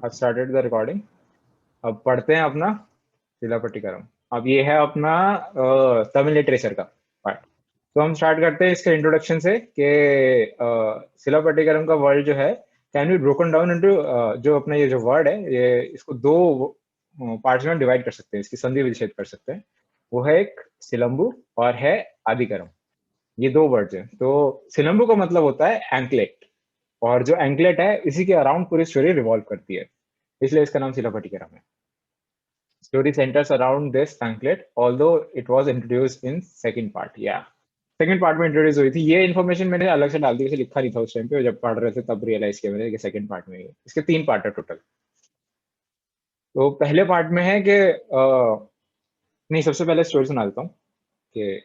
I've started the recording. अब पढ़ते हैं अपना शिलापट्टिकरम। अब ये है अपना तमिल लिटरेचर का पार्ट। तो हम स्टार्ट करते हैं इसके इंट्रोडक्शन से कि शिलापट्टिकरम का वर्ड जो है can be broken down into, जो अपना ये जो वर्ड है ये इसको दो पार्ट्स में डिवाइड कर सकते हैं, इसकी संधि विच्छेद कर सकते हैं। वो है एक सिलंबु और है आदिकरम। ये दो वर्ड्स हैं। तो सिलंबु का मतलब होता है एंकलेट, और जो एंकलेट है इसी के अराउंड पूरी स्टोरी रिवॉल्व करती है, इसलिए इसका नाम शिलापट्टिकरम है। Story centers around this pamphlet, although it was introduced in second part. Yeah, second part में इंट्रोड्यूस हुई थी। ये इन्फॉर्मेशन मैंने अलग से डाल दी, वैसे लिखा नहीं था उस टाइम पे, जब पढ़ रहे थे तब रियलाइज किया मैंने कि सेकंड पार्ट में इसके 3 पार्ट है टोटल। तो पहले पार्ट में है कि नहीं, सबसे पहले स्टोरी सुना देता हूँ कि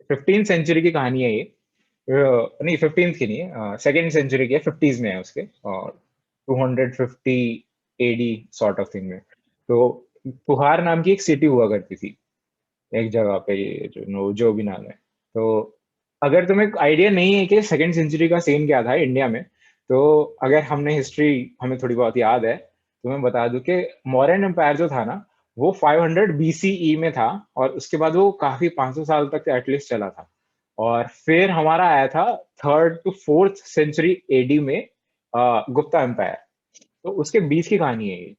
15th सेंचुरी की कहानी है ये। नहीं, 15th की नहीं, सेकेंड सेंचुरी की है, 50s में है उसके, और 250 एडी सॉर्ट ऑफ थिंग में। तो पुहार नाम की एक सिटी हुआ करती थी एक जगह पे, ये जो भी नाम है। तो अगर तुम्हें आइडिया नहीं है कि सेकेंड सेंचुरी का सीन क्या था इंडिया में, तो अगर हमने हिस्ट्री हमें थोड़ी बहुत याद है तो मैं बता दूं कि मौर्यन एम्पायर जो था ना, वो 500 बीसीई में था, और उसके बाद वो काफी 500 साल तक एटलीस्ट चला था। और फिर हमारा आया था 3rd to 4th century AD में गुप्ता एम्पायर। तो उसके बीच की कहानी है ये।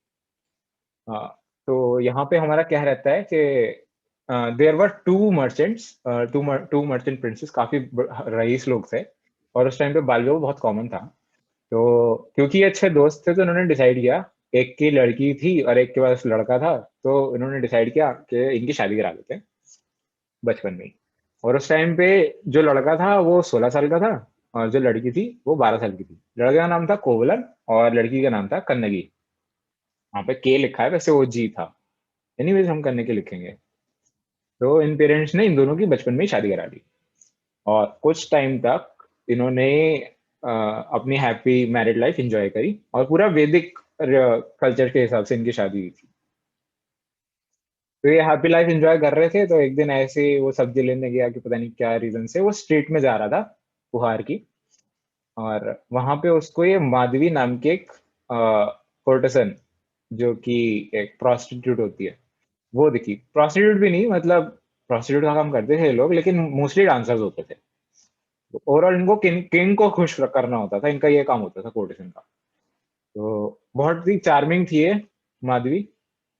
तो यहाँ पे हमारा क्या रहता है कि there were two merchants, two merchant princes, काफी रईस लोग थे, और उस टाइम पे बाल विवाह बहुत कॉमन था। तो क्योंकि ये अच्छे दोस्त थे तो इन्होंने डिसाइड किया, एक की लड़की थी और एक के पास लड़का था, तो इन्होंने डिसाइड किया कि इनकी शादी करा देते हैं बचपन में ही। और उस टाइम पे जो लड़का था वो 16 साल का था, और जो लड़की थी वो 12 साल की थी। लड़के का नाम था कोवलन और लड़की का नाम था कन्नगी। वहाँ पे के लिखा है, वैसे वो जी था। एनीवेज हम करने के लिखेंगे। तो इन पेरेंट्स ने इन दोनों की बचपन में ही शादी करा दी, और कुछ टाइम तक इन्होंने अपनी हैप्पी मैरिड लाइफ एंजॉय करी, और पूरा वैदिक कल्चर के हिसाब से इनकी शादी हुई थी। तो ये हैप्पी लाइफ एंजॉय कर रहे थे, तो एक दिन ऐसे ही वो सब्जी लेने गया कि पता नहीं क्या रीजन से वो स्ट्रीट में जा रहा था पुहार की, और वहां पे उसको ये माधवी नाम की एक कोर्टसन, जो कि एक प्रोस्टिट्यूट होती है, वो दिखी। प्रोस्टिट्यूट भी नहीं, मतलब प्रोस्टिट्यूट का काम करते थे ये लोग, लेकिन मोस्टली डांसर्स होते थे। ओवरऑल इनको किंग किंग को खुश करना होता था, इनका ये काम होता था कोर्टिशन का। तो बहुत ही चार्मिंग थी ये माधवी।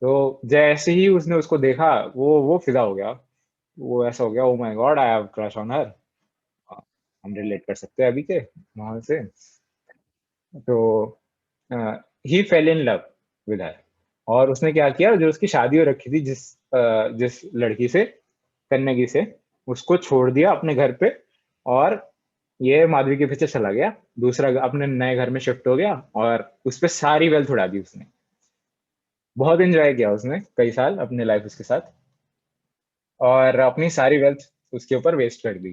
तो जैसे ही उसने उसको देखा, वो फिदा हो गया। वो ऐसा हो गया, oh my God, I have crush on her. हम रिलेट कर सकते हैं अभी के वहां से। तो he fell in love with her, और उसने क्या किया, जो उसकी शादी हो रखी थी जिस लड़की से, कन्नगी से, उसको छोड़ दिया अपने घर पे, और ये माधवी के पीछे चला गया, दूसरा अपने नए घर में शिफ्ट हो गया, और उस पर सारी वेल्थ उड़ा दी उसने। बहुत एंजॉय किया उसने कई साल अपने लाइफ उसके साथ, और अपनी सारी वेल्थ उसके ऊपर वेस्ट कर दी।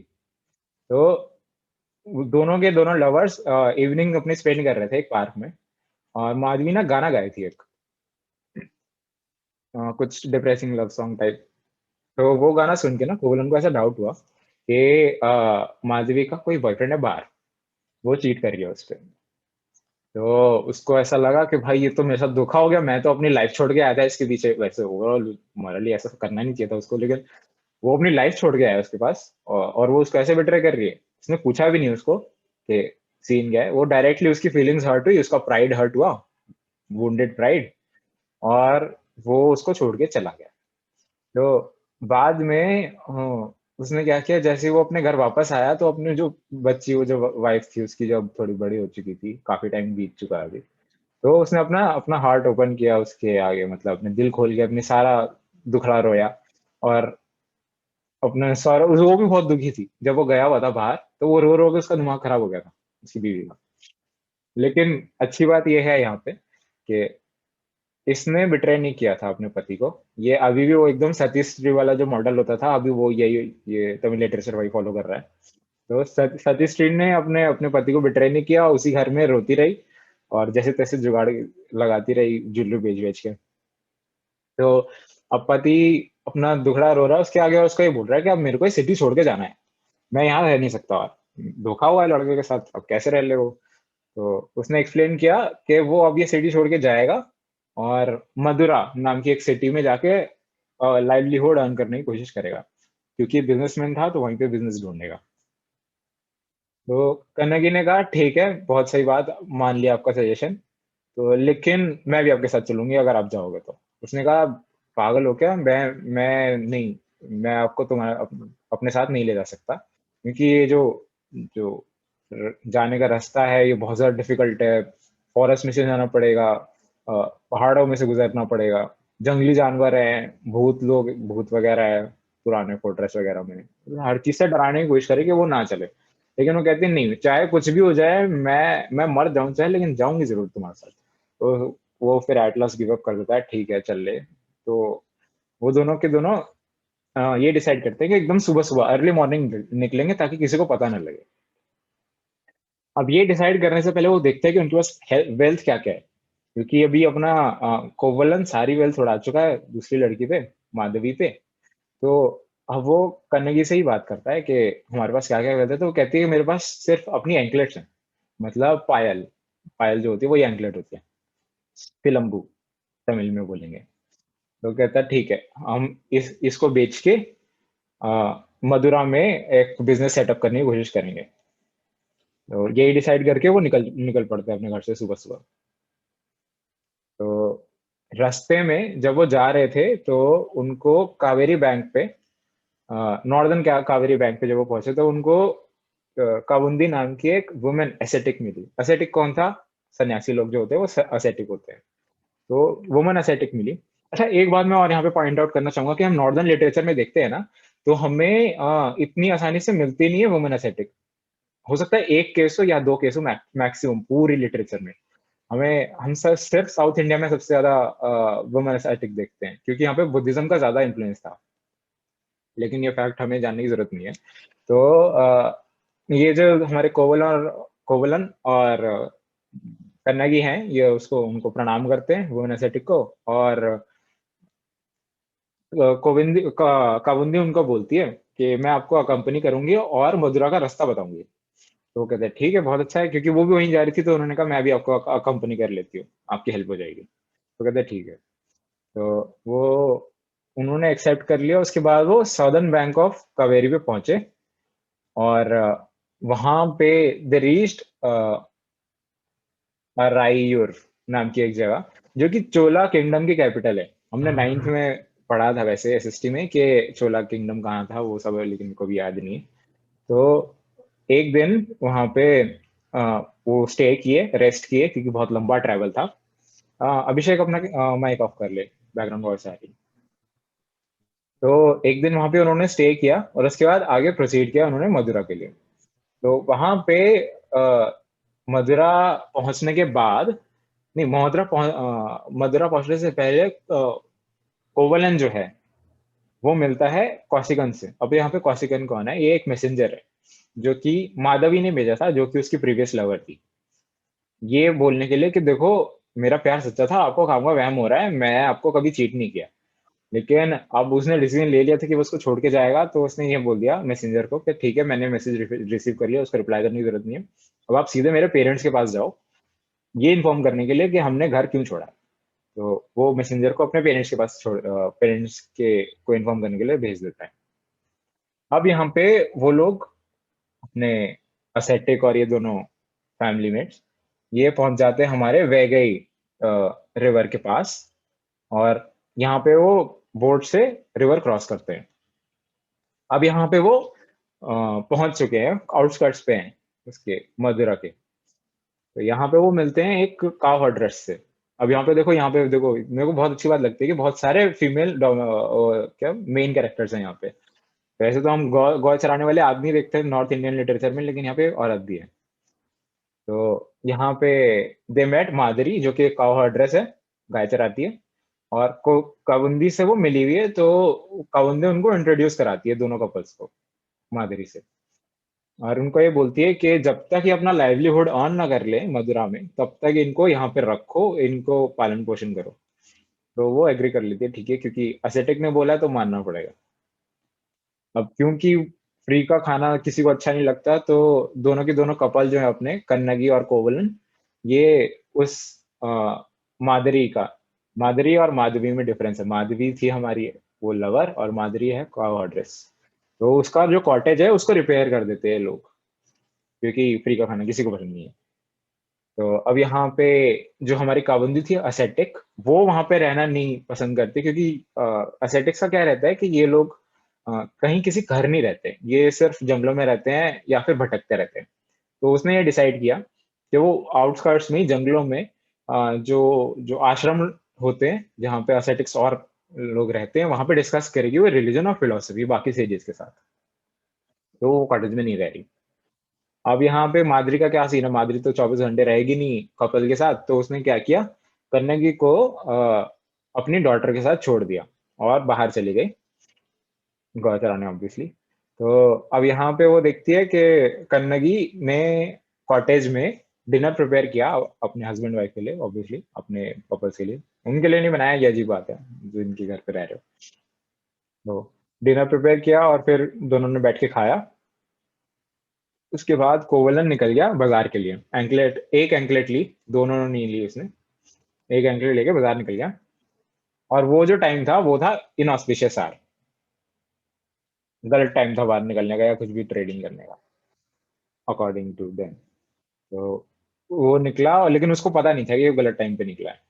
तो दोनों के दोनों लवर्स इवनिंग अपनी स्पेंड कर रहे थे एक पार्क में, और माधवी ना गाना गाई थी एक, कुछ डिप्रेसिंग लव सॉन्ग टाइप। तो वो गाना सुन के ना कोवलन को ऐसा डाउट हुआ कि माधवी का कोई बॉयफ्रेंड है बाहर, वो चीट कर रही है उस पर। तो उसको ऐसा लगा कि भाई ये तो मेरे साथ धोखा हो गया, मैं तो अपनी लाइफ छोड़ के आया था इसके पीछे। वैसे ओवरऑल मॉरली ऐसा करना नहीं चाहिए था उसको, लेकिन वो अपनी लाइफ छोड़ के आया उसके पास, और वो उसको ऐसे बिट्रे कर रही है। उसने पूछा भी नहीं उसको कि सीन क्या है, वो डायरेक्टली उसकी फीलिंग्स हर्ट हुई, उसका प्राइड हर्ट हुआ, वुंडेड प्राइड, और वो उसको छोड़ के चला गया। तो बाद में उसने क्या किया, जैसे ही वो अपने घर वापस आया तो अपनी जो बच्ची, वो जो वाइफ थी उसकी, जब थोड़ी बड़ी हो चुकी थी, काफी टाइम बीत चुका है अभी, तो उसने अपना अपना हार्ट ओपन किया उसके आगे, मतलब अपने दिल खोल के अपनी सारा दुखड़ा रोया। और अपने सारा, वो भी बहुत दुखी थी जब वो गया हुआ था बाहर, तो वो रो रो के उसका दिमाग खराब हो गया था, उसकी बीवी का। लेकिन अच्छी बात यह है यहाँ पे कि इसने बिट्रे नहीं किया था अपने पति को। ये अभी भी वो एकदम सती स्त्री वाला जो मॉडल होता था, अभी वो यही, ये तमिल लिटरेचर वही फॉलो कर रहा है। तो सती स्त्री ने अपने अपने पति को बिट्रे नहीं किया, उसी घर में रोती रही, और जैसे तैसे जुगाड़ लगाती रही जुल्लू बेच बेच के। तो अब पति अपना दुखड़ा रो रहा है उसके आगे, और उसको ये बोल रहा है कि अब मेरे को ये सिटी छोड़ के जाना है, मैं यहाँ रह नहीं सकता, और धोखा हुआ है लड़के के साथ, अब कैसे रह ले वो। तो उसने एक्सप्लेन किया कि वो अब ये सिटी छोड़ के जाएगा और मदुरा नाम की एक सिटी में जाके लाइवलीहुड अर्न करने की कोशिश करेगा, क्योंकि बिजनेसमैन था तो वहीं पे बिजनेस ढूंढेगा। तो कन्नगी ने कहा ठीक है, बहुत सही बात, मान लिया आपका सजेशन, तो लेकिन मैं भी आपके साथ चलूंगी अगर आप जाओगे तो। उसने कहा पागल हो क्या, मैं नहीं, मैं आपको तुम्हारे अपने साथ नहीं ले जा सकता, क्योंकि ये जो जो जाने का रास्ता है ये बहुत ज़्यादा डिफिकल्ट है। फॉरेस्ट में से जाना पड़ेगा, पहाड़ों में से गुजरना पड़ेगा, जंगली जानवर हैं, भूत वगैरह है पुराने फोर्ट्रेस वगैरह में, हर चीज से डराने की कोशिश करे कि वो ना चले। लेकिन वो कहते हैं नहीं, चाहे कुछ भी हो जाए, मैं मर जाऊं चाहे, लेकिन जाऊंगी जरूर तुम्हारे साथ। तो वो फिर एटलस गिव अप कर देता है, ठीक है चल ले। तो वो दोनों के दोनों ये डिसाइड करते हैं कि एकदम सुबह सुबह अर्ली मॉर्निंग निकलेंगे ताकि किसी को पता ना लगे। अब ये डिसाइड करने से पहले वो देखते हैं कि उनके पास वेल्थ क्या क्या है, क्योंकि अभी अपना कोवलन सारी वेल्थ उड़ा चुका है दूसरी लड़की पे, माधवी पे। तो अब वो कन्नगी से ही बात करता है कि हमारे पास क्या क्या वेल्थ है, तो वो कहती है कि मेरे पास सिर्फ अपनी एंकलेट्स हैं, मतलब पायल, पायल जो होती है वो एंकलेट होती है, फिलम्बू तमिल में बोलेंगे। तो कहता है ठीक है, हम इसको बेच के मदुरा में एक बिजनेस सेटअप करने की कोशिश करेंगे। तो यही डिसाइड करके वो निकल निकल पड़ते हैं अपने घर से सुबह सुबह। तो रास्ते में जब वो जा रहे थे तो उनको कावेरी बैंक पे, नॉर्दर्न कावेरी बैंक पे जब वो पहुंचे तो उनको कावुंदी नाम की एक वुमेन एसेटिक मिली। एसेटिक कौन था? सन्यासी लोग जो होते हैं वो एसेटिक होते हैं। तो वुमेन एसेटिक मिली। अच्छा, एक बात मैं और यहाँ पे पॉइंट आउट करना चाहूंगा कि हम नॉर्दर्न लिटरेचर में देखते हैं ना, तो हमें इतनी आसानी से मिलती नहीं है वुमेन एसेटिक। हो सकता है एक केस हो या दो केस हो मैक्सिमम पूरी लिटरेचर में। हम सिर्फ साउथ इंडिया में सबसे ज्यादा वुमेन एस्थेटिक देखते हैं, क्योंकि यहाँ पे बुद्धिज्म का ज्यादा इन्फ्लुएंस था। लेकिन ये फैक्ट हमें जानने की जरूरत नहीं है। तो ये जो हमारे कोवलन और कन्नगी हैं, ये उसको उनको प्रणाम करते हैं वुमेन एस्थेटिक को। और काविंदी उनको बोलती है कि मैं आपको अकम्पनी करूंगी और मदुरा का रास्ता बताऊंगी। तो वो कहते हैं ठीक है, बहुत अच्छा है, क्योंकि वो भी वहीं जा रही थी, तो उन्होंने कहा मैं भी आपको अकम्पनी कर लेती हूँ, आपकी हेल्प हो जाएगी। तो कहते हैं ठीक है। तो वो उन्होंने एक्सेप्ट कर लिया। उसके बाद वो साउदर्न बैंक ऑफ कावेरी पे पहुंचे और वहां पे दे रीच्ड रायूर नाम की एक जगह, जो कि चोला किंगडम की कैपिटल है। हमने नाइन्थ में पढ़ा था वैसे एसएसटी में कि चोला किंगडम कहाँ था वो सब, लेकिन मेरे को भी याद नहीं है। तो एक दिन वहां पे वो स्टे किए, रेस्ट किए, क्योंकि बहुत लंबा ट्रैवल था। अभिषेक अपना माइक ऑफ कर ले, बैकग्राउंड वॉइस आ रही। तो एक दिन वहां पे उन्होंने स्टे किया और उसके बाद आगे प्रोसीड किया उन्होंने मदुरा के लिए। तो वहां पे मदुरा पहुंचने के बाद, नहीं, मदुरा पहुंचने से पहले कोवलन जो है वो मिलता है कौशिकन से। अब यहाँ पे कौशिकन कौन है? ये एक मैसेंजर है जो कि माधवी ने भेजा था, जो कि उसकी प्रीवियस लवर थी, ये बोलने के लिए कि देखो, मेरा प्यार सच्चा था, आपको काम का वहम हो रहा है, मैं आपको कभी चीट नहीं किया। लेकिन अब उसने डिसीजन ले लिया था कि वो उसको छोड़ के जाएगा, तो उसने ये बोल दिया मैसेंजर को कि ठीक है, मैंने मैसेज रिसीव कर लिया, उसको रिप्लाई करने की जरूरत नहीं है, अब आप सीधे मेरे पेरेंट्स के पास जाओ, ये इन्फॉर्म करने के लिए कि हमने घर क्यों छोड़ा। तो वो मैसेंजर को अपने पेरेंट्स के पास पेरेंट्स के को इन्फॉर्म करने के लिए भेज देता है। अब यहाँ पे वो लोग अपने असेटिक और ये दोनों फैमिली मेट्स ये पहुंच जाते हैं हमारे वैगई रिवर के पास। और यहाँ पे वो बोट से रिवर क्रॉस करते हैं। अब यहाँ पे वो पहुंच चुके हैं, आउटस्कर्ट्स पे हैं उसके, मदुरा के। तो यहाँ पे वो मिलते हैं एक काव हर्ड्रेस से। अब यहाँ पे देखो, यहाँ पे देखो, मेरे को बहुत अच्छी बात लगती है कि बहुत सारे फीमेल क्या मेन कैरेक्टर्स हैं यहाँ पे। वैसे तो हम गौ गौ चराने वाले आदमी देखते हैं नॉर्थ इंडियन लिटरेचर में, लेकिन यहाँ पे औरत भी है। तो यहाँ पे दे मेट माधुरी, जो कि काव हर्ड्रेस है, गाय चराती है, और को कावुंदी से वो मिली हुई है। तो कावुंदी उनको इंट्रोड्यूस कराती है दोनों कपल्स को माधुरी से, और उनको ये बोलती है कि जब तक ये अपना लाइवलीहुड अर्न ना कर ले मदुरा में, तब तक इनको यहाँ पे रखो, इनको पालन पोषण करो। तो वो एग्री कर लेती है, ठीक है, क्योंकि असेटिक ने बोला है तो मानना पड़ेगा। अब क्योंकि फ्री का खाना किसी को अच्छा नहीं लगता, तो दोनों के दोनों कपल जो है अपने, कन्नगी और कोवलन, ये उस मादरी और माधवी में डिफरेंस है। माधवी थी हमारी वो लवर और मादरी है कॉर्ड्रेस। तो उसका जो कॉटेज है उसको रिपेयर कर देते हैं लोग, क्योंकि फ्री का खाना किसी को पसंद नहीं है। तो अब यहाँ पे जो हमारी काबंदी थी असेटिक, वो वहां पे रहना नहीं पसंद करती, क्योंकि असेटिक्स का क्या रहता है कि ये लोग कहीं किसी घर नहीं रहते, ये सिर्फ जंगलों में रहते हैं या फिर भटकते रहते हैं। तो उसने ये डिसाइड किया कि वो आउटस्कर्ट्स में जंगलों में जो जो आश्रम होते हैं जहाँ पे असेटिक्स और लोग रहते हैं वहां पे डिस्कस करेगी वो रिलीजन और फिलोसफी बाकी सेजेस के साथ। तो वो कॉटेज में नहीं रह रही। अब यहाँ पे माधुरी का क्या सीन है, माधुरी तो 24 घंटे रहेगी नहीं कपल के साथ, तो उसने क्या किया, कन्नगी को अपनी डॉटर के साथ छोड़ दिया और बाहर चली गई गौ चराने ऑब्वियसली। तो अब यहाँ पे वो देखती है कि कन्नगी ने कॉटेज में डिनर प्रिपेयर किया अपने हस्बैंड वाइफ के लिए, ऑब्वियसली अपने कपल्स के लिए, उनके लिए नहीं बनाया, ये अजीब बात है जो इनके घर पे रह रहे हो। तो डिनर प्रिपेयर किया और फिर दोनों ने बैठ के खाया। उसके बाद कोवलन निकल गया बाजार के लिए, एंकलेट, एक एंकलेट ली, दोनों ने नहीं ली उसने, एक एंकलेट लेके बाजार निकल गया। और वो जो टाइम था वो था इनऑस्पिशियस आर, गलत टाइम था बाहर निकलने का या कुछ भी ट्रेडिंग करने का, अकॉर्डिंग टू देम। तो वो निकला और लेकिन उसको पता नहीं था कि वो गलत टाइम पे निकला है।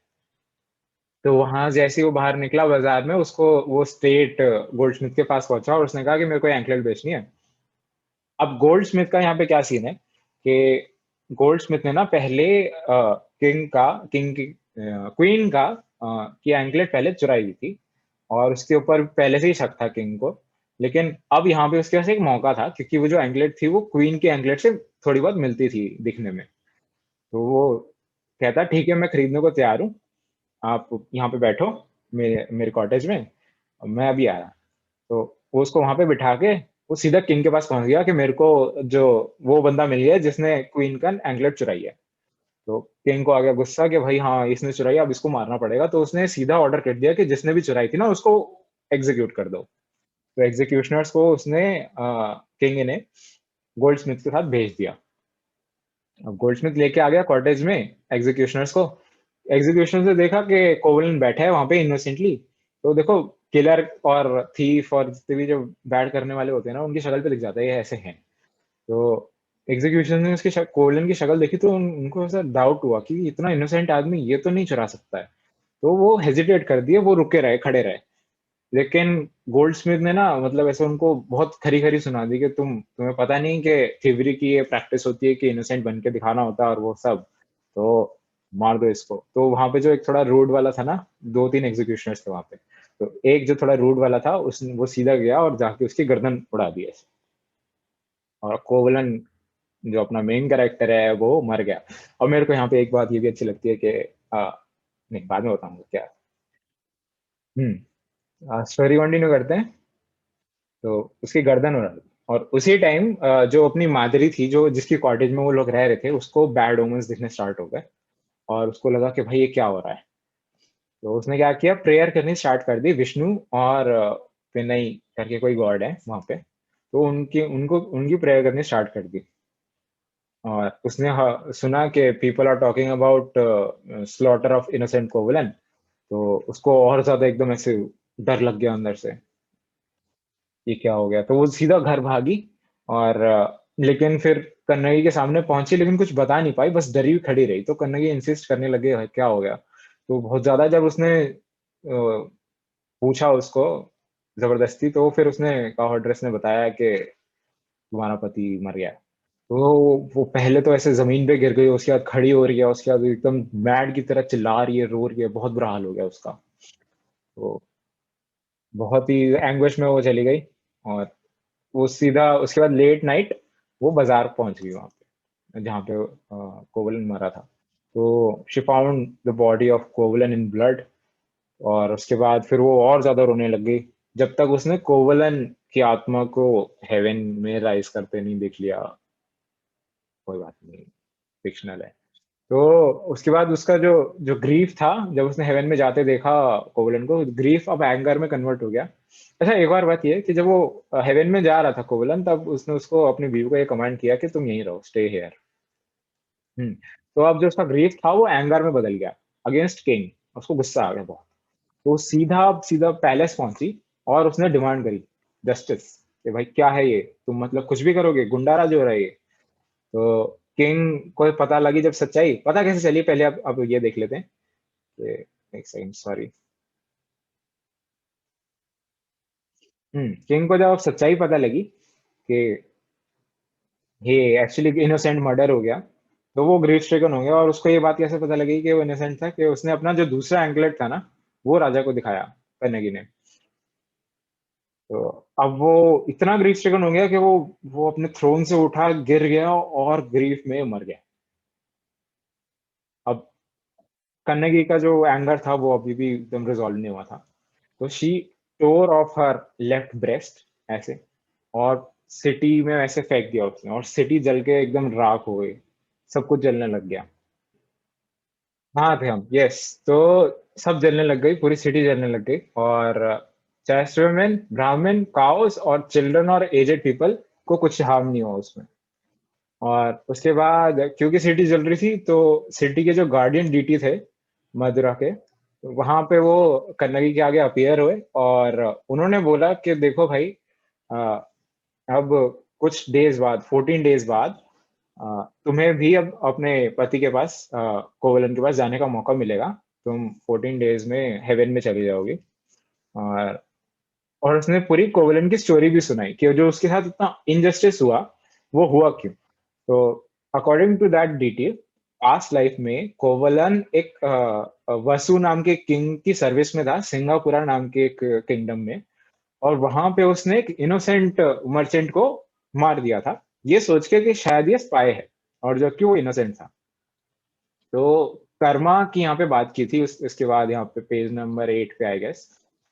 तो वहां जैसे ही वो बाहर निकला बाजार में, उसको वो स्ट्रेट गोल्ड स्मिथ के पास पहुंचा और उसने कहा कि मेरे को एंकलेट बेचनी है। अब गोल्ड स्मिथ का यहाँ पे क्या सीन है कि गोल्ड स्मिथ ने ना पहले किंग की क्वीन का की एंकलेट पहले चुराई हुई थी, और उसके ऊपर पहले से ही शक था किंग को। लेकिन अब यहाँ पे उसके पास एक मौका था, क्योंकि वो जो एंकलेट थी वो क्वीन की एंकलेट से थोड़ी बहुत मिलती थी दिखने में। तो वो कहता ठीक है मैं खरीदने को तैयार हूँ, आप यहाँ पे बैठो मेरे मेरे कॉटेज में, मैं अभी आया। तो वो उसको वहां पे बिठा के वो सीधा किंग के पास पहुंच गया कि मेरे को जो वो बंदा मिल गया जिसने क्वीन का एंकलेट चुराई है। तो किंग को आ गया गुस्सा कि भाई हाँ इसने चुराई, अब इसको मारना पड़ेगा। तो उसने सीधा ऑर्डर कर दिया कि जिसने भी चुराई थी ना उसको एग्जीक्यूट कर दो। तो एग्जीक्यूशनर्स को उसने किंग ने गोल्ड स्मिथ के साथ भेज दिया। अब गोल्डस्मिथ लेके आ गया कॉटेज में एग्जीक्यूशनर्स को। एग्जीक्यूशनर्स ने देखा कि कोवलन बैठा है वहां पे इनोसेंटली। तो देखो किलर और थीफ और जितने भी जो बैड करने वाले होते हैं ना उनकी शक्ल पे दिख जाता है ये ऐसे हैं। तो एग्जीक्यूशन ने उसकी कोवलन की शक्ल देखी तो उनको ऐसा डाउट हुआ कि इतना इनोसेंट आदमी ये तो नहीं चुरा सकता है। तो वो हेजिटेट कर दिए, वो रुके रहे, खड़े रहे। लेकिन गोल्ड स्मिथ ने ना मतलब ऐसे उनको बहुत खरी खरी सुना दी कि तुम्हें पता नहीं कि थ्योरी की ये प्रैक्टिस होती है कि इनोसेंट बन के दिखाना होता है और वो सब। तो मार दो इसको। तो वहां पे जो एक थोड़ा रूड वाला था ना, दो तीन एग्जीक्यूशनर्स थे वहां पे, तो एक जो थोड़ा रूड वाला था उसने वो सीधा गया और जाके उसकी गर्दन उड़ा दी ऐसे। और कोवलन जो अपना मेन कैरेक्टर है वो मर गया। और मेरे को यहाँ पे एक बात ये भी अच्छी लगती है कि नहीं बाद में बताऊंगा क्या। स्टोरी कंटिन्यू करते हैं। तो उसकी गर्दन उड़ा दी। और उसी टाइम जो अपनी मादरी थी जो जिसकी कॉटेज में वो लोग रह रहे थे उसको बैड ओमेंस दिखने स्टार्ट हो गए। और उसको लगा कि भाई ये क्या हो रहा है। तो उसने क्या किया, प्रेयर करनी स्टार्ट कर दी। विष्णु और विनय करके कोई गॉड है वहां पे, तो उनकी प्रेयर करनी स्टार्ट कर दी। और उसने सुना कि people are talking about slaughter of innocent Kovalan. तो उसको और ज्यादा एकदम ऐसे डर लग गया अंदर से, ये क्या हो गया। तो वो सीधा घर भागी। और लेकिन फिर कन्नगी के सामने पहुंची लेकिन कुछ बता नहीं पाई, बस डरी हुई खड़ी रही। तो कन्नगी इंसिस्ट करने लगे क्या हो गया। तो बहुत ज्यादा जब उसने पूछा उसको जबरदस्ती, तो फिर उसने कहा ड्रेस ने बताया कि तुम्हारा पति मर गया। तो वो पहले तो ऐसे जमीन पे गिर गई, उसके बाद खड़ी हो रही है, उसके बाद एकदम मैड की तरह चिल्ला रही है, रो रही है, बहुत बुरा हाल हो गया उसका। तो बहुत ही एंग्विश में वो चली गई। और वो सीधा उसके बाद लेट नाइट वो बाजार पहुंच गई वहां पे जहाँ पे कोवलन मरा था। तो she found the body of कोवलन in blood. और उसके बाद फिर वो और ज्यादा रोने लग गई जब तक उसने कोवलन की आत्मा को हेवन में राइज करते नहीं देख लिया। कोई बात नहीं, फिक्शनल है। तो उसके बाद उसका जो जो ग्रीफ था, जब उसने हेवन में जाते देखा कोवलन को, ग्रीफ अब एंगर में कन्वर्ट हो गया। अच्छा एक बार बात ये कि जब वो हेवन में जा रहा था कोवलन, तब उसने उसको अपनी बीवी को ये कमांड किया कि तुम यहीं रहो, स्टे हेयर। तो अब जो उसका ग्रीफ था वो एंगर में बदल गया अगेंस्ट किंग, उसको गुस्सा आ गया बहुत। तो सीधा सीधा पैलेस पहुंची और उसने डिमांड करी जस्टिस, कि भाई क्या है ये, तुम मतलब कुछ भी करोगे, गुंडा राज हो रहा है ये। तो किंग को पता लगी जब सच्चाई, पता कैसे चली पहले अब ये देख लेते हैं कि, एक सेकंड सॉरी। किंग को जब सच्चाई पता लगी कि ये एक्चुअली इनोसेंट मर्डर हो गया, तो वो ग्रीफ स्ट्रिकन हो गया। और उसको ये बात कैसे पता लगी कि वो इनोसेंट था, कि उसने अपना जो दूसरा एंकलेट था ना, वो राजा को दिखाया, कन्नगी ने। तो अब वो इतना ग्रीफ स्ट्रिकन हो गया कि वो अपने थ्रोन से उठा, गिर गया और ग्रीफ में मर गया। अब कन्नगी का जो एंगर था वो अभी भी एकदम रिजॉल्व नहीं हुआ था। तो she tore off her left breast ऐसे, और सिटी में ऐसे फेंक दिया उसने, और सिटी जल के एकदम राख हो गई, सब कुछ जलने लग गया। हाँ थे हम, यस। तो सब जलने लग गई, पूरी सिटी जलने लग गई, और चाहे ब्राह्मण, काउस और चिल्ड्रन और एजेड पीपल को कुछ हार्म नहीं हुआ उसमें। और उसके बाद क्योंकि सिटी जल रही थी, तो सिटी के जो गार्डियन डीटी थे मदुरा के, वहां पे वो कन्नगी के आगे अपीयर हुए, और उन्होंने बोला कि देखो भाई, अ, अब कुछ डेज बाद, 14 डेज बाद, तुम्हें भी अब अपने पति के पास, कोवलन के पास जाने का मौका मिलेगा। तुम 14 डेज में हेवन में चली जाओगी। और उसने पूरी कोवलन की स्टोरी भी सुनाई कि जो उसके साथ इतना इनजस्टिस हुआ, वो हुआ क्यों। तो according to that detail, past life में कोवलन एक वसु नाम के किंग की सर्विस में था, सिंगापुरा नाम के एक किंगडम में। और वहां पे उसने एक इनोसेंट मर्चेंट को मार दिया था, ये सोच के कि शायद ये स्पाई है, और जबकि वो इनोसेंट था। तो कर्मा की यहाँ पे बात की थी, उसके बाद यहाँ पे पेज नंबर 8 पे आई गेस।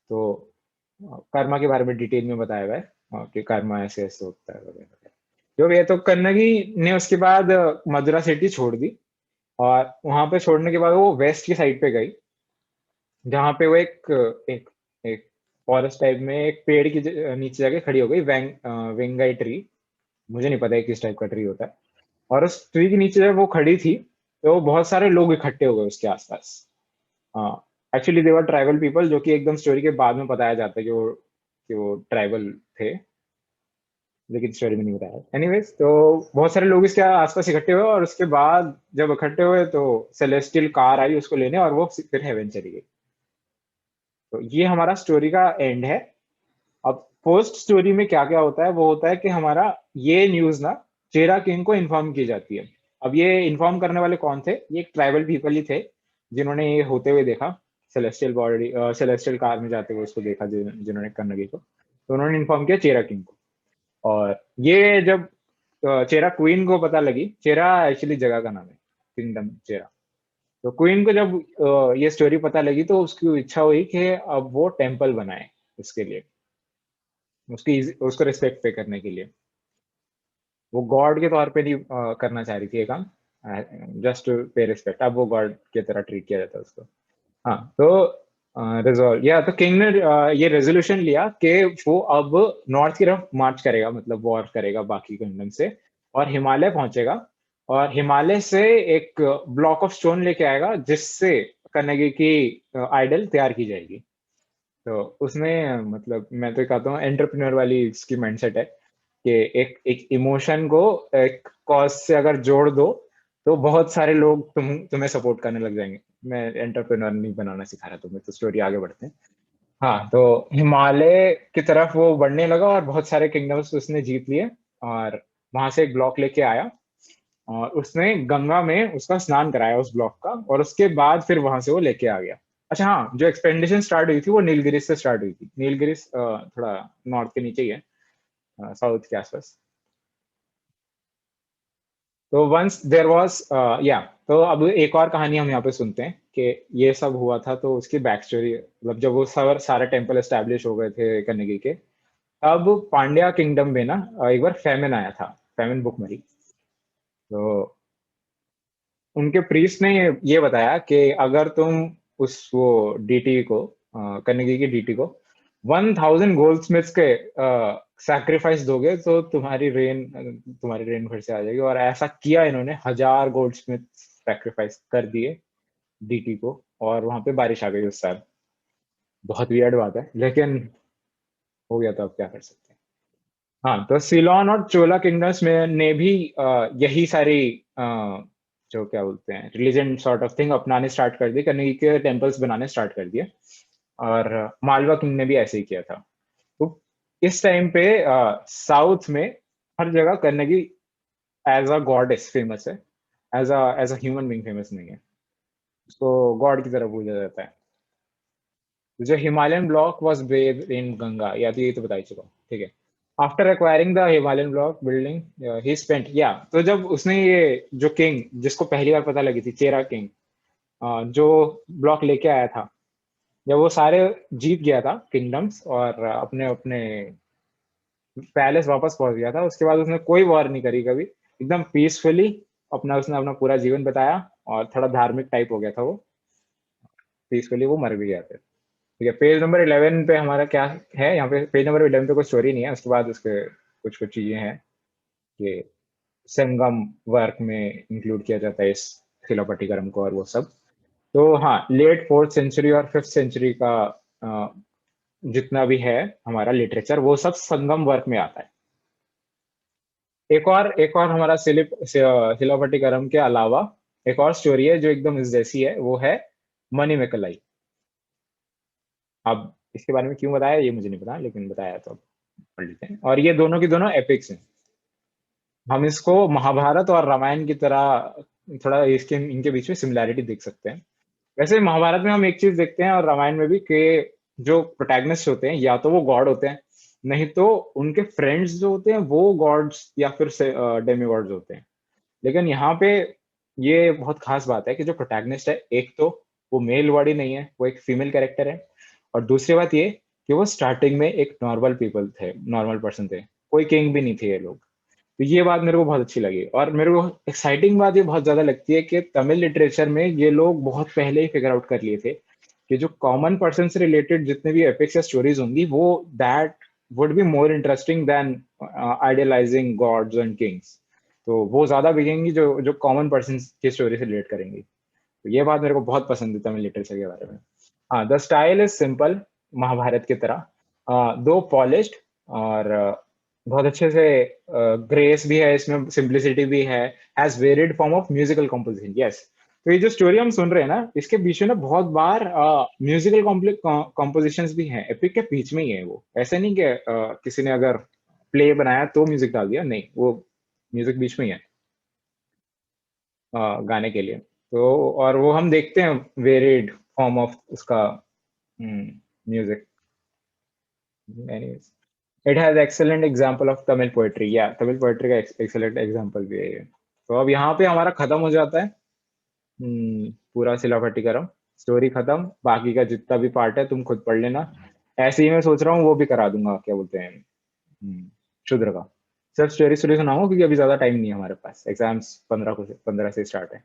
तो कर्मा के बारे में डिटेल में बताया हुआ है, कि कर्मा ऐसे ऐसे होता है वगैरह वगैरह। जो भी है, तो कन्नगी ने उसके बाद मदुरा सिटी छोड़ दी, और वहां पे छोड़ने के बाद वो वेस्ट की साइड पे गई, जहाँ पे वो एक एक फॉरेस्ट टाइप में एक पेड़ की नीचे जाके खड़ी हो गई, वेंगाई ट्री। मुझे नहीं पता है किस टाइप का ट्री होता है। और उस ट्री के नीचे जब वो खड़ी थी, तो बहुत सारे लोग इकट्ठे हो गए उसके आसपास। हाँ, एक्चुअली देवर ट्राइबल पीपल, जो कि एकदम स्टोरी के बाद में बताया जाता है कि वो ट्राइबल थे, लेकिन स्टोरी में नहीं बताया। एनीवेज, तो बहुत सारे लोग इसके आसपास इकट्ठे हुए, और उसके बाद जब इकट्ठे हुए तो सेलेस्टियल कार आई उसको लेने, और वो फिर हेवन चली गई। तो ये हमारा स्टोरी का एंड है। अब पोस्ट स्टोरी में क्या क्या होता है, वो होता है कि हमारा ये न्यूज ना चेरा किंग को इन्फॉर्म की जाती है। अब ये इन्फॉर्म करने वाले कौन थे, ये ट्राइबल पीपल ही थे, जिन्होंने ये होते हुए देखा, सेलेस्टियल बॉडी, सेलेस्टियल कार में जाते हुए उसको देखा, जिन्होंने कन्नगी को। तो उन्होंने इन्फॉर्म किया चेरा किंग को। और ये जब चेरा क्वीन को पता लगी, चेरा एक्चुअली जगह का नाम है, किंगडम चेरा। तो क्वीन को जब ये स्टोरी पता लगी, तो उसकी इच्छा हुई कि अब वो टेम्पल बनाए उसके लिए, उसको रिस्पेक्ट पे करने के लिए। वो गॉड के तौर पे नहीं करना चाह रही थी ये काम, जस्ट पे रिस्पेक्ट। अब वो गॉड की तरह ट्रीट किया जाता है उसको। हाँ, तो रिजॉल्व या तो किंग ने ये रेजोल्यूशन लिया कि वो अब नॉर्थ की तरफ मार्च करेगा, मतलब वॉर करेगा बाकी किंगडम से, और हिमालय पहुंचेगा। और हिमालय से एक ब्लॉक ऑफ स्टोन लेके आएगा, जिससे कन्नगी की आइडल तैयार की जाएगी। तो उसमें मतलब मैं तो कहता हूँ एंटरप्रेन्योर वाली इसकी माइंडसेट है, कि एक एक इमोशन को एक कॉज से अगर जोड़ दो, तो बहुत सारे लोग तुम्हें सपोर्ट करने लग जाएंगे। मैं एंटरप्रेन्योर नहीं बनाना सिखा रहा तुम्हें, तो स्टोरी आगे बढ़ते हैं। हाँ, तो हिमालय की तरफ वो बढ़ने लगा, और बहुत सारे किंगडम्स उसने जीत लिए, और वहां से एक ब्लॉक लेके आया, और उसने गंगा में उसका स्नान कराया उस ब्लॉक का, और उसके बाद फिर वहां से वो लेके आ गया। अच्छा हाँ, जो एक्सपेंडिशन स्टार्ट हुई थी वो नीलगिरिस से स्टार्ट हुई थी। नीलगिरिस थोड़ा नॉर्थ के नीचे ही है, साउथ के आसपास। तो वंस देयर वाज, या तो अब एक और कहानी हम यहाँ पे सुनते हैं कि ये सब हुआ था, तो उसकी बैक स्टोरी, मतलब जब वो सारे टेम्पल एस्टेब्लिश हो गए थे कन्नगी के, तब पांड्या किंगडम में ना एक बार फेमिन आया था, फेमिन भुखमरी। तो उनके प्रीस्ट ने ये बताया कि अगर तुम उस वो डीटी को, कन्नगी की डीटी को 1000 गोल्ड स्मिथ्स के सैक्रिफाइस दोगे, तो तुम्हारी रेन फिर से आ जाएगी। और ऐसा किया इन्होंने, 1000 गोल्ड स्मिथ सैक्रिफाइस कर दिए डीटी को, और वहां पे बारिश आ गई उस साल। बहुत वियर्ड बात है, लेकिन हो गया, तो अब क्या कर सकते हैं। हाँ, तो सिलोन और चोला किंगडम्स में ने भी यही सारी जो क्या बोलते हैं रिलीजन सॉर्ट ऑफ थिंग अपनाने स्टार्ट कर दिए, करने के टेम्पल्स बनाने स्टार्ट कर दिए। और मालवा किंग ने भी ऐसे ही किया था। तो इस टाइम पे साउथ में हर जगह Kannagi as a goddess famous है, as a human being famous नहीं है। उसको गॉड की तरह पूजा जाता है। तो जो हिमालयन ब्लॉक वाज bathed इन गंगा, या तो ये तो बता ही चुका हूँ, ठीक है। After acquiring the Himalayan block building he spent, या तो जब उसने ये जो किंग जिसको पहली बार पता लगी थी, चेरा किंग, जो ब्लॉक लेके आया था, जब वो सारे जीत गया था किंगडम्स और अपने अपने पैलेस वापस पहुंच गया था, उसके बाद उसने कोई वॉर नहीं करी कभी, एकदम पीसफुली अपना उसने अपना पूरा जीवन बताया, और थोड़ा धार्मिक टाइप हो गया था वो, पीसफुली वो मर भी गया था। ठीक है, पेज नंबर 11 पे हमारा क्या है, यहाँ पे पेज नंबर 11 पे कोई स्टोरी नहीं है, उसके बाद उसके कुछ कुछ चीजें हैं कि संगम वर्क में इंक्लूड किया जाता है इस शिलापट्टिकरम को और वो सब। तो हाँ, लेट 4th सेंचुरी और 5th सेंचुरी का अ, जितना भी है हमारा लिटरेचर, वो सब संगम वर्क में आता है। एक और हमारा शिलापट्टिकरम के अलावा एक और स्टोरी है जो एकदम इस जैसी है, वो है मणिमेकलाई। अब इसके बारे में क्यों बताया ये मुझे नहीं पता, लेकिन बताया तो अब पढ़ लेते हैं। और ये दोनों की दोनों एपिक्स हैं। हम इसको महाभारत और रामायण की तरह थोड़ा इसके इनके बीच में सिमिलैरिटी देख सकते हैं। वैसे महाभारत में हम एक चीज देखते हैं और रामायण में भी, कि जो प्रोटैगनिस्ट होते हैं या तो वो गॉड होते हैं, नहीं तो उनके फ्रेंड्स जो होते हैं वो गॉड्स या फिर डेमी गॉड्स होते हैं। लेकिन यहाँ पे ये बहुत खास बात है कि जो प्रोटैगनिस्ट है, एक तो वो मेल बॉडी नहीं है, वो एक फीमेल कैरेक्टर है। और दूसरी बात ये कि वो स्टार्टिंग में एक नॉर्मल पीपल थे, नॉर्मल पर्सन थे, कोई किंग भी नहीं थे ये लोग। तो ये बात मेरे को बहुत अच्छी लगी, और मेरे को एक्साइटिंग बात ये बहुत ज्यादा लगती है कि तमिल लिटरेचर में ये लोग बहुत पहले ही फिगर आउट कर लिए थे कि जो कॉमन पर्सन से रिलेटेड जितने भी एपिक्स या स्टोरीज होंगी, वो that would be more interesting than idealising gods and kings. तो वो ज्यादा बिकेंगी जो जो कॉमन पर्सन की स्टोरी से रिलेट करेंगी। तो ये बात मेरे को बहुत पसंद है तमिल लिटरेचर के बारे में। हाँ, the style is simple, Mahabharata की तरह, दो पॉलिश्ड, और बहुत अच्छे से ग्रेस भी है इसमें, सिंप्लिसिटी भी है, has varied form of musical composition, yes. तो ये जो स्टोरी हम सुन रहे हैं ना, इसके बीच में ना बहुत बार म्यूजिकल कॉम्पोजिशंस भी हैं, एपिक के बीच में ही है वो, ऐसे नहीं कि किसी ने अगर प्ले बनाया तो म्यूजिक डाल दिया, नहीं, वो म्यूजिक बीच में ही है गाने के लिए। तो और वो हम देखते हैं वेरिड फॉर्म ऑफ उसका music. Anyways, it has excellent example of Tamil poetry, या तमिल पोएट्री का एक्सेलेंट एग्जांपल भी है ये। तो अब यहाँ पे हमारा खत्म हो जाता है पूरा शिलापट्टिकरम, स्टोरी खत्म। बाकी का जितना भी पार्ट है तुम खुद पढ़ लेना। ऐसे ही मैं सोच रहा हूँ वो भी करा दूंगा, क्या बोलते हैं, शूद्र का। सिर्फ स्टोरी स्टोरी सुनाऊंगा क्योंकि अभी ज्यादा टाइम नहीं है हमारे पास, एग्जाम्स 15 से स्टार्ट है।